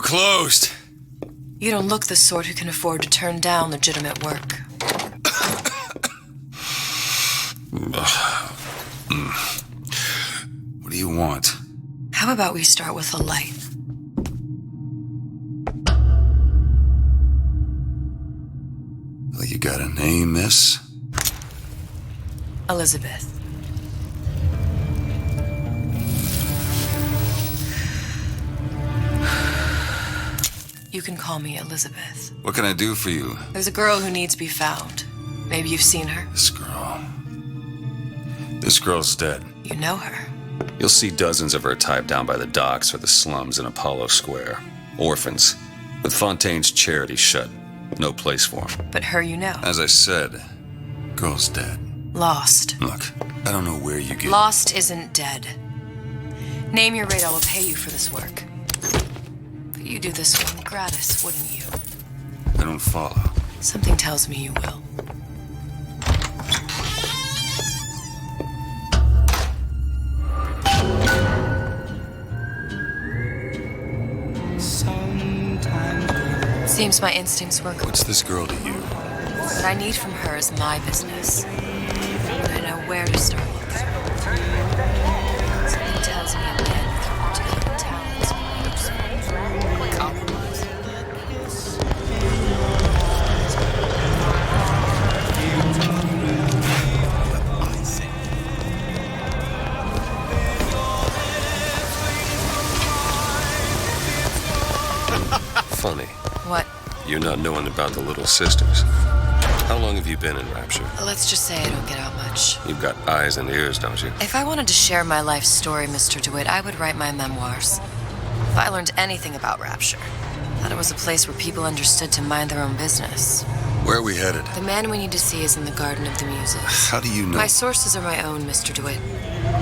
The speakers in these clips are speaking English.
closed. You don't look the sort who can afford to turn down legitimate work. What do you want? How about we start with a light? Well, you got a name, miss? Elizabeth. You can call me Elizabeth. What can I do for you? There's a girl who needs to be found. Maybe you've seen her. This girl's dead. You know her. You'll see dozens of her tied down by the docks or the slums in Apollo Square. Orphans, with Fontaine's charity shut. No place for them. But her you know. As I said, girl's dead. Lost. Look, I don't know where you get... Lost isn't dead. Name your rate, I will pay you for this work. But you do this one gratis, wouldn't you? I don't follow. Something tells me you will. Seems my instincts work. What's this girl to you? What I need from her is my business. But I know where to start looking. Something tells me a man with particular talents will compromise. Funny. What? You're not knowing about the Little Sisters. How long have you been in Rapture? Let's just say I don't get out much. You've got eyes and ears, don't you? If I wanted to share my life story, Mr. DeWitt, I would write my memoirs. If I learned anything about Rapture, that it was a place where people understood to mind their own business. Where are we headed? The man we need to see is in the Garden of the Muses. How do you know? My sources are my own, Mr. DeWitt.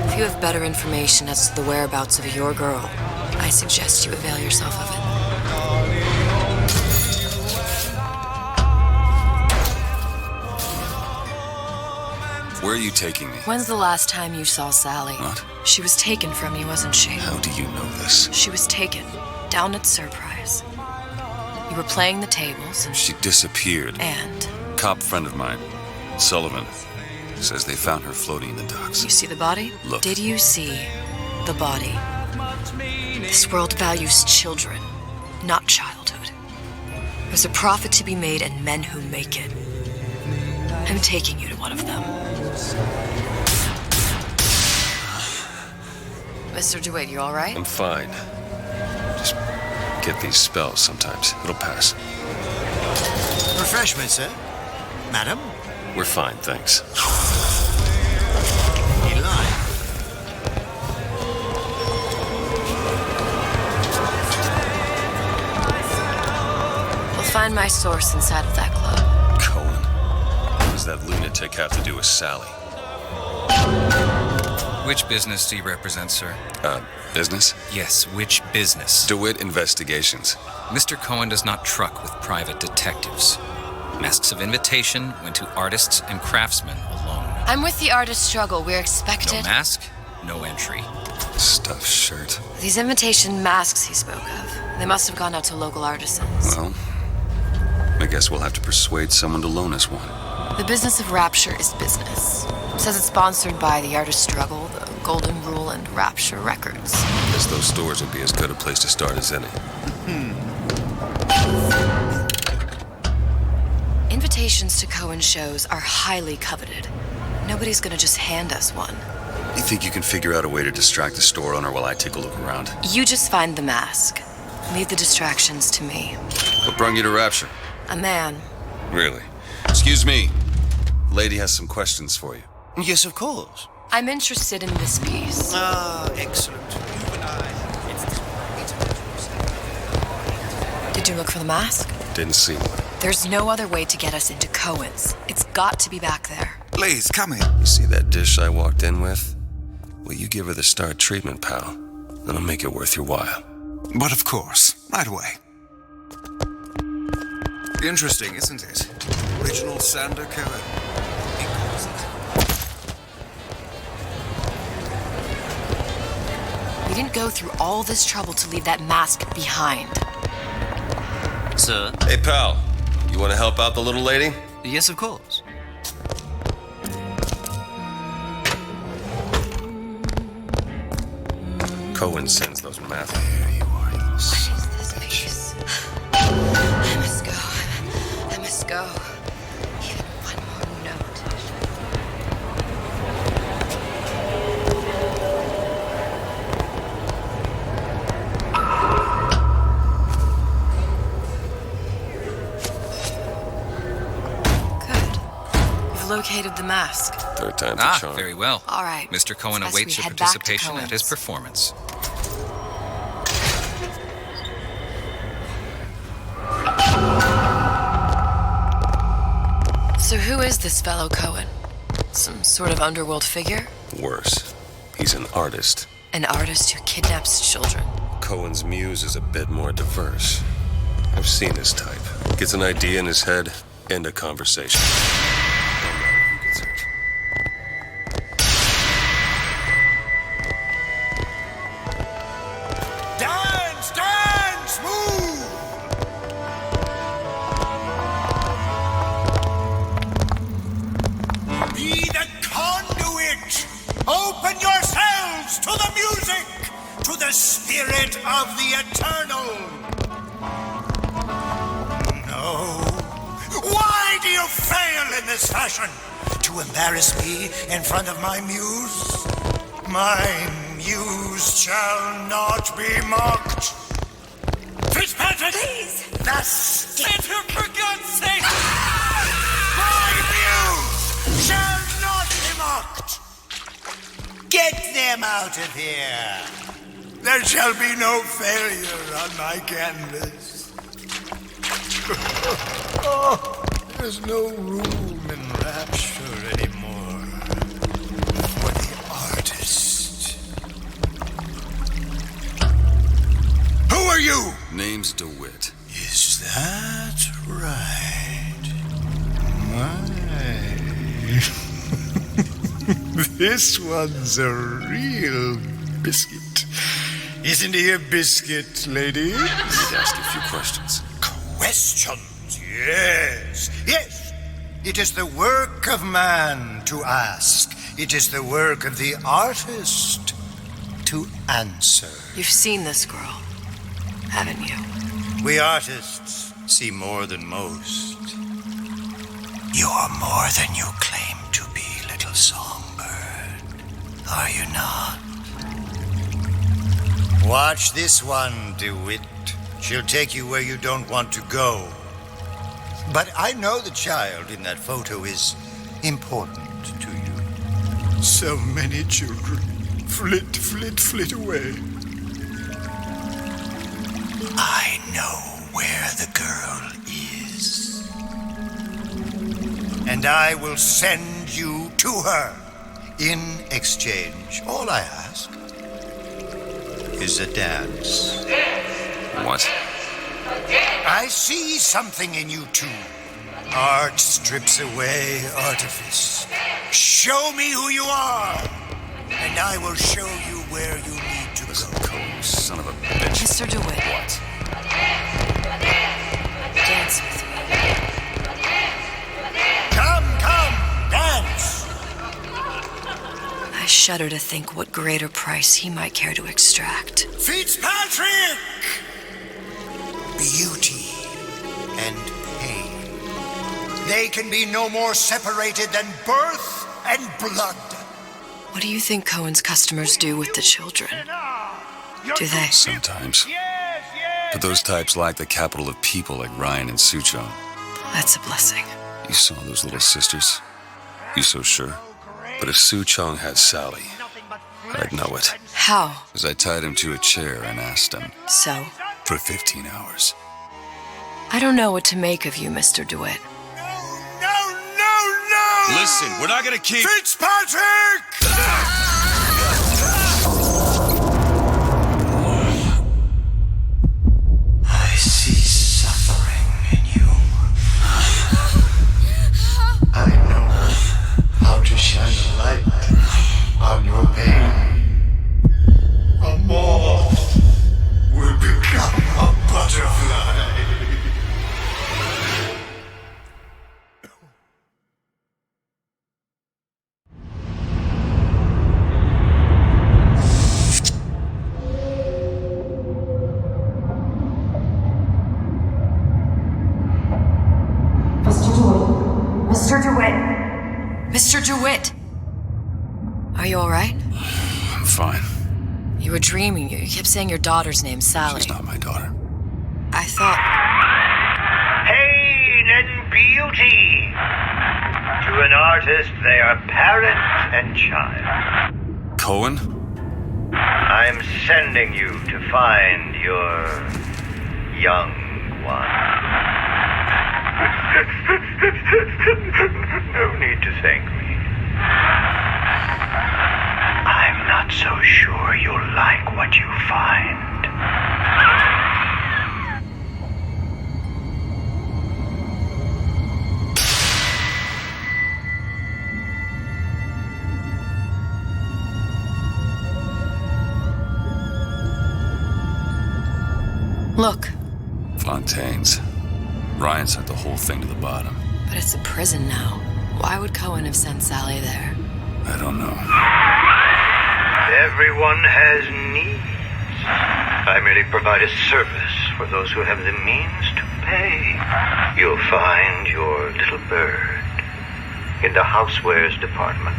If you have better information as to the whereabouts of your girl, I suggest you avail yourself of it. Where are you taking me? When's the last time you saw Sally? What? She was taken from you, wasn't she? How do you know this? She was taken, down at Surprise. You were playing the tables and... She disappeared. And? Cop friend of mine, Sullivan, says they found her floating in the docks. You see the body? Look. Did you see the body? This world values children, not childhood. There's a profit to be made and men who make it. I'm taking you to one of them. Mr. DeWitt, you all right? I'm fine. Just get these spells sometimes. It'll pass. Refreshment, sir? Madam? We're fine, thanks. Eli. We'll find my source inside of that club. Cohen. What does that lunatic have to do with Sally? Which business do you represent, sir? Business? Yes, which business? DeWitt Investigations. Mr. Cohen does not truck with private detectives. Masks of invitation went to artists and craftsmen alone. I'm with the artist struggle. We're expected... No mask, no entry. Stuffed shirt. These invitation masks he spoke of, they must have gone out to local artisans. Well, I guess we'll have to persuade someone to loan us one. The business of Rapture is business. It says it's sponsored by the Artist Struggle, the Golden Rule, and Rapture Records. Guess those stores would be as good a place to start as any. Invitations to Cohen shows are highly coveted. Nobody's gonna just hand us one. You think you can figure out a way to distract the store owner while I take a look around? You just find the mask. Leave the distractions to me. What brought you to Rapture? A man. Really? Excuse me. Lady has some questions for you. Yes, of course. I'm interested in this piece. Excellent. Did you look for the mask? Didn't see one. There's no other way to get us into Cohen's. It's got to be back there. Please, come in. You see that dish I walked in with? Well, you give her the star treatment, pal. That'll make it worth your while. But of course, right away. Interesting, isn't it? Original Sander Cohen. We didn't go through all this trouble to leave that mask behind. sir. Hey, pal. You want to help out the little lady? Yes, of course. Cohen sends those math. Where is this place? I must go. I must go. Even one more note. Good. You've located the mask. Third time's a charm. Very well. All right. Mr. Cohen It's best awaits we your head back to participation at his Cohen's. performance. So who is this fellow Cohen? Some sort of underworld figure? Worse. He's an artist. An artist who kidnaps children. Cohen's muse is a bit more diverse. I've seen this type. Gets an idea in his head, end a conversation. No matter who gets hurt. Dance, dance, move! Be the conduit! Open yourselves to the music, to the spirit of the eternal! No. Why do you fail in this fashion? To embarrass me in front of my muse? My muse shall not be mocked. Fitzpatrick! Please! The stick! For God's sake! My muse shall not be mocked! Get them out of here! There shall be no failure on my canvas. Oh, there's no room in rapture anymore for the artist. Who are you? Name's DeWitt. Is that right? My. This one's a real biscuit. Isn't he a biscuit, lady? Need to ask you a few questions. Questions, yes. Yes. It is the work of man to ask. It is the work of the artist to answer. You've seen this girl, haven't you? We artists see more than most. You are more than you claim to be, little songbird. Are you not? Watch this one, DeWitt. She'll take you where you don't want to go. But I know the child in that photo is important to you. So many children flit, flit, flit away. I know where the girl is. And I will send you to her. In exchange, all I ask is a dance. What? I see something in you two. Art strips away artifice. Show me who you are, and I will show you where you need to Listen, go. Cohen, son of a bitch. Mr. DeWitt, What? dance with me. Come, dance. I shudder to think what greater price he might care to extract. Fitzpatrick! Beauty and pain. They can be no more separated than birth and blood. What do you think Cohen's customers do with the children? Do they? Sometimes. But those types lack the capital of people like Ryan and Suchong. That's a blessing. You saw those little sisters? You so sure? But if Suchong had Sally, I'd know it. How? As I tied him to a chair and asked him So? for 15 hours. I don't know what to make of you, Mr. DeWitt. No! Listen, we're not gonna keep... Fitzpatrick! I see suffering in you. I know how to shine a light on your pain. A moth will become a butterfly. DeWitt! Are you alright? I'm fine. You were dreaming. You kept saying your daughter's name, Sally. She's not my daughter. I thought... Pain and beauty. To an artist, they are parent and child. Cohen? I'm sending you to find your young one. No need to thank me. I'm not so sure you'll like what you find. Look, Fontaine's. Ryan sent the whole thing to the bottom. but it's a prison now. Why would Cohen have sent Sally there? I don't know. Everyone has needs. I merely provide a service for those who have the means to pay. You'll find your little bird in the housewares department.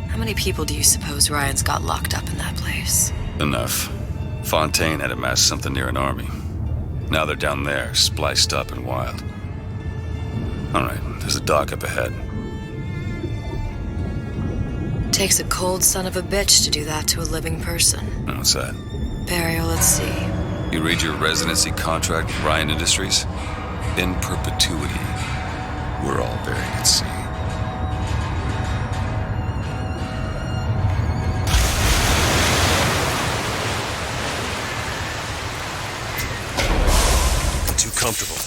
How many people do you suppose Ryan's got locked up in that place? Enough. Fontaine had amassed something near an army. Now they're down there, spliced up and wild. All right, there's a dock up ahead. Takes a cold son of a bitch to do that to a living person. And what's that? Burial at sea. You read your residency contract with Ryan Industries? In perpetuity, we're all buried at sea. Too comfortable.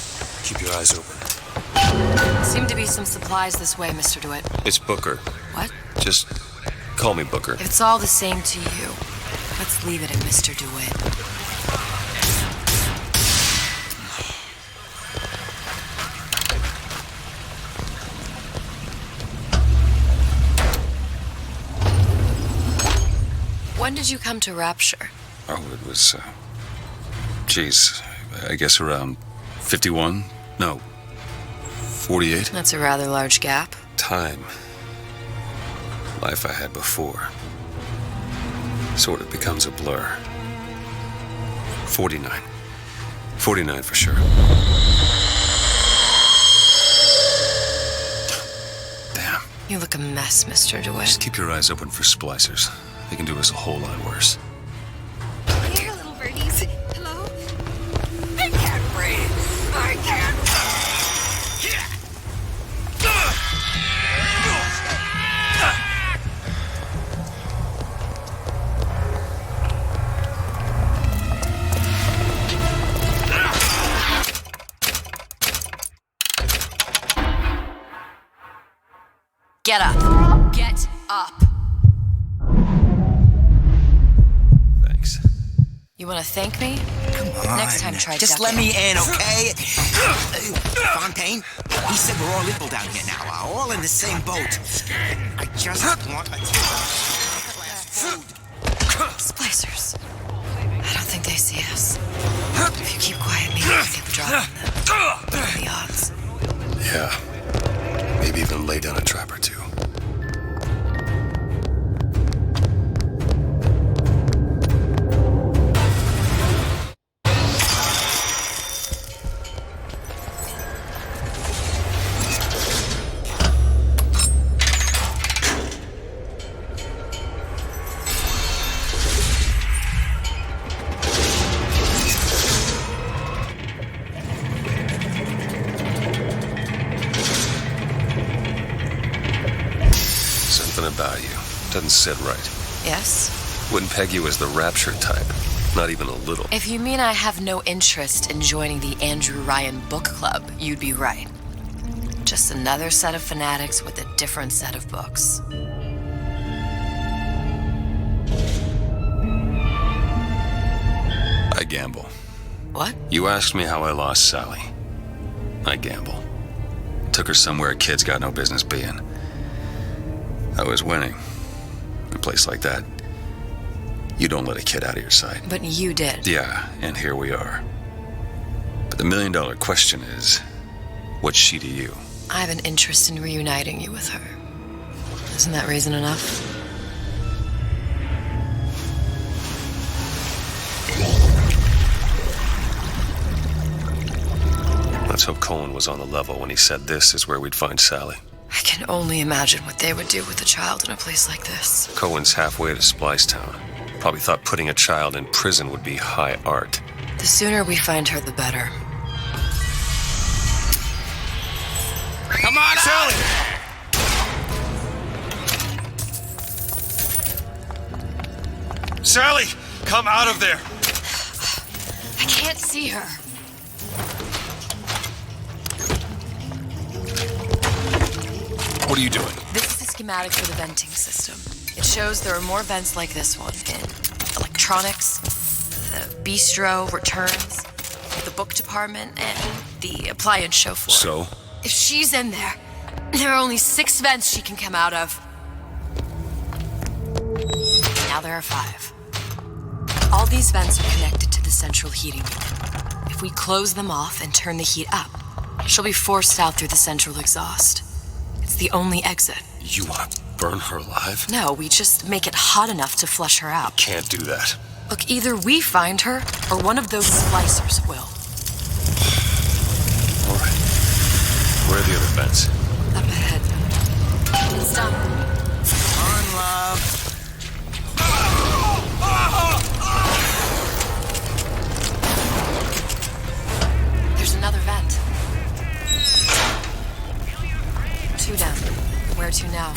Keep your eyes open. Seem to be some supplies this way, Mr. DeWitt. It's Booker. What? Just call me Booker. If it's all the same to you, let's leave it at Mr. DeWitt. When did you come to Rapture? Oh, it was, I guess around 51? No, 48? That's a rather large gap. Time. Life I had before sort of becomes a blur. 49. 49 for sure. Damn. You look a mess, Mr. DeWitt. Just keep your eyes open for splicers. They can do us a whole lot worse. Here, little birdies. Hello? I can't breathe. I can't. Get up. Get up. Thanks. You want to thank me? Come on. Next time, try Just ducking. let me in, okay? Fontaine, he said we're all equal down here now. All in the same boat. I just want a food. Splicers. I don't think they see us. If you keep quiet, maybe we'll be able to drop on them. What are the odds? Yeah. Maybe even lay down a trap or two. Something about you doesn't sit right. Yes? Wouldn't peg you as the Rapture type. Not even a little. If you mean I have no interest in joining the Andrew Ryan Book Club, you'd be right. Just another set of fanatics with a different set of books. I gamble. What? You asked me how I lost Sally. I gamble. Took her somewhere a kid's got no business being. I was winning. In a place like that, you don't let a kid out of your sight. But you did. Yeah, and here we are. But the $1 million question is, what's she to you? I have an interest in reuniting you with her. Isn't that reason enough? Let's hope Cohen was on the level when he said this is where we'd find Sally. I can only imagine what they would do with a child in a place like this. Cohen's halfway to Splicetown. Probably thought putting a child in prison would be high art. The sooner we find her, the better. Come on, Sally! Sally, come out of there! I can't see her. What are you doing? This is the schematic for the venting system. It shows there are more vents like this one in electronics, the bistro, returns, the book department, and the appliance show floor. So? If she's in there, there are only 6 vents she can come out of. Now there are 5. All these vents are connected to the central heating unit. If we close them off and turn the heat up, she'll be forced out through the central exhaust. It's the only exit. You want to burn her alive? No, we just make it hot enough to flush her out. Can't do that. Look, either we find her, or one of those splicers will. All right. Where are the other vents? Up ahead. It's done. On, love. There's another vent. 2 down. Where to now?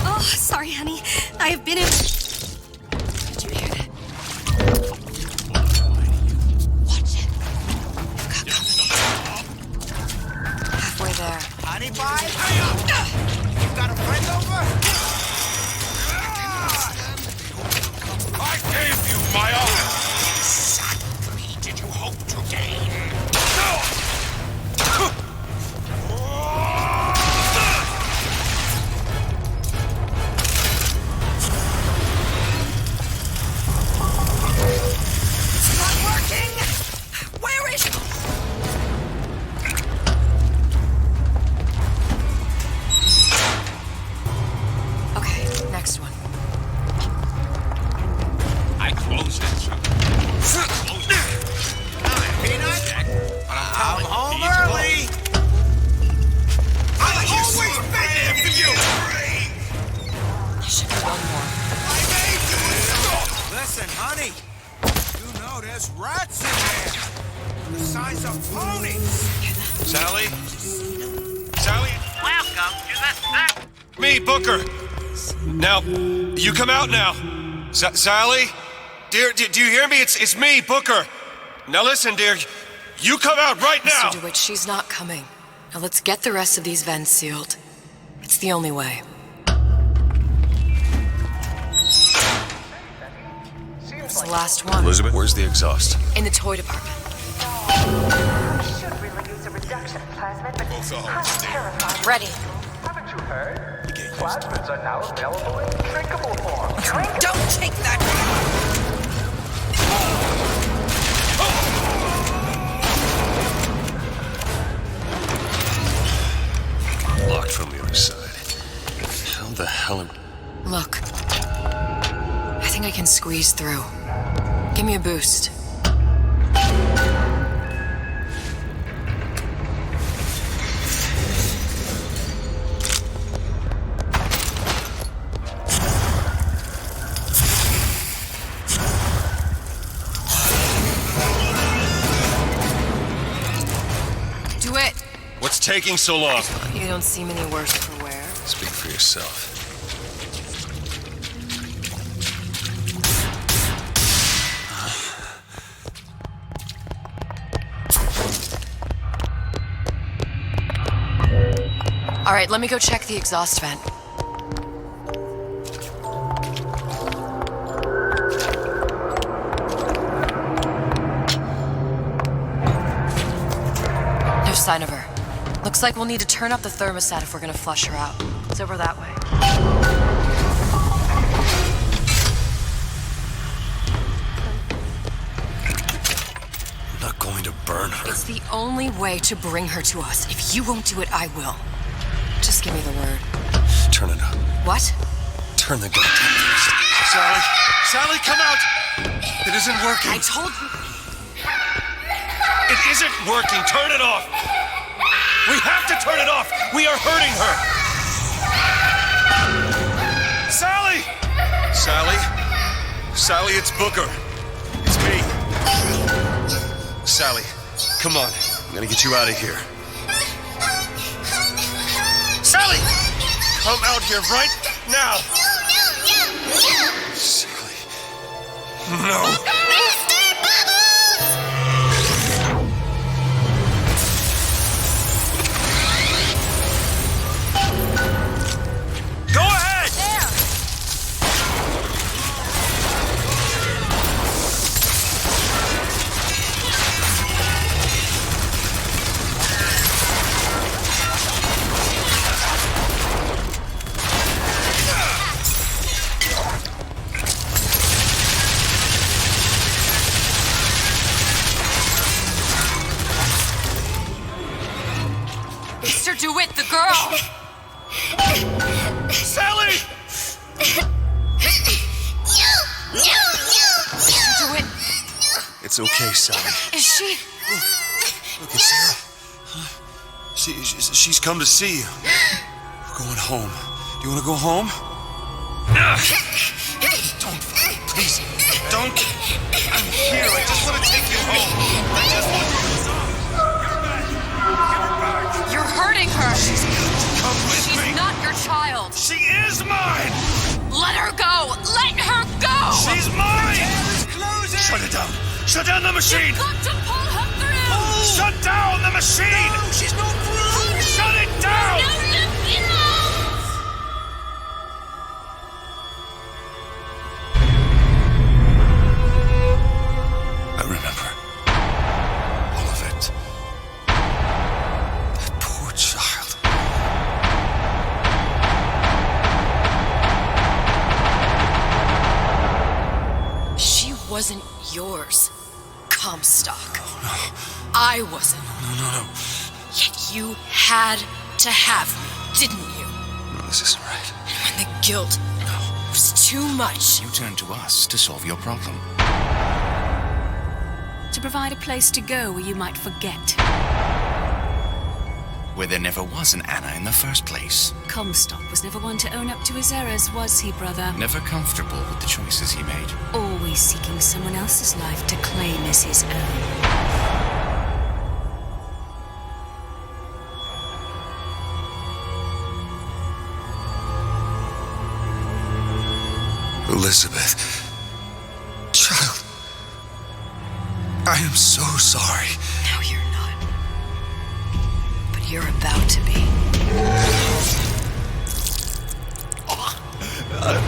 Oh, sorry, honey. I have been in... Did you hear that? Watch it. Got company. Halfway there. Honey pie? You got a friend over? I gave you my all! Exactly did you hope to gain? It's not working! Where is it? Okay, next one. I close it. Close it. Come on, Peanut. I'm home early. I always been there for you. There should be one more. Listen, honey. You know there's rats in there. The size of ponies. Sally? Sally? Welcome to the set. Me, Booker. Now, you come out now. Sally? Dear, do you hear me? It's me, Booker. Now listen, dear. You come out right now. Mr. DeWitt, she's not coming. Now let's get the rest of these vents sealed. It's the only way. It's the last one. Elizabeth, where's the exhaust? In the toy department. Should really use a reduction plasmid, but I'm terrified. Ready. Haven't you heard? Plasmids are now available in drinkable form. Don't take that. Locked from the other side. How the hell am... Look. I think I can squeeze through. Give me a boost. Do it! What's taking so long? You don't seem any worse for wear. Speak for yourself. All right, let me go check the exhaust vent. No sign of her. Looks like we'll need to turn up the thermostat if we're gonna flush her out. It's over that way. not going to burn her. It's the only way to bring her to us. If you won't do it, I will. Just give me the word. Turn it up. What? Turn the goddamn thing. Sally! Sally, come out! It isn't working. I told you. It isn't working. Turn it off. We have to turn it off. We are hurting her. Sally! Sally? Sally, it's Booker. It's me. Sally, come on. I'm gonna get you out of here. Sally! Come out here right now! Sally. No. Go ahead! There! Mr. DeWitt, the girl! Sally! Mr. DeWitt, It's okay, Sally. is she... Look, it's Sarah. She's come to see you. We're going home. Do you want to go home? Don't, please, don't. I'm here. I just want to take you home. I just want you to stop. You're hurting her! Come with me. She's not your child! She is mine. Let her go! Let her go! She's mine. Shut it down. Shut down the machine. You've got to pull her through! Shut down the machine. No, she's no proof! Shut it down. I remember all of it. That poor child. She wasn't yours, Comstock. I wasn't. No. Yet you had to have me, didn't you? No, this isn't right. And when the guilt was too much, You turn to us to solve your problem. To provide a place to go where you might forget. Where there never was an Anna in the first place. Comstock was never one to own up to his errors, was he, brother? Never comfortable with the choices he made. Always seeking someone else's life to claim as his own. Elizabeth. Child. I am so sorry. no, you're not. But you're about to be. I'm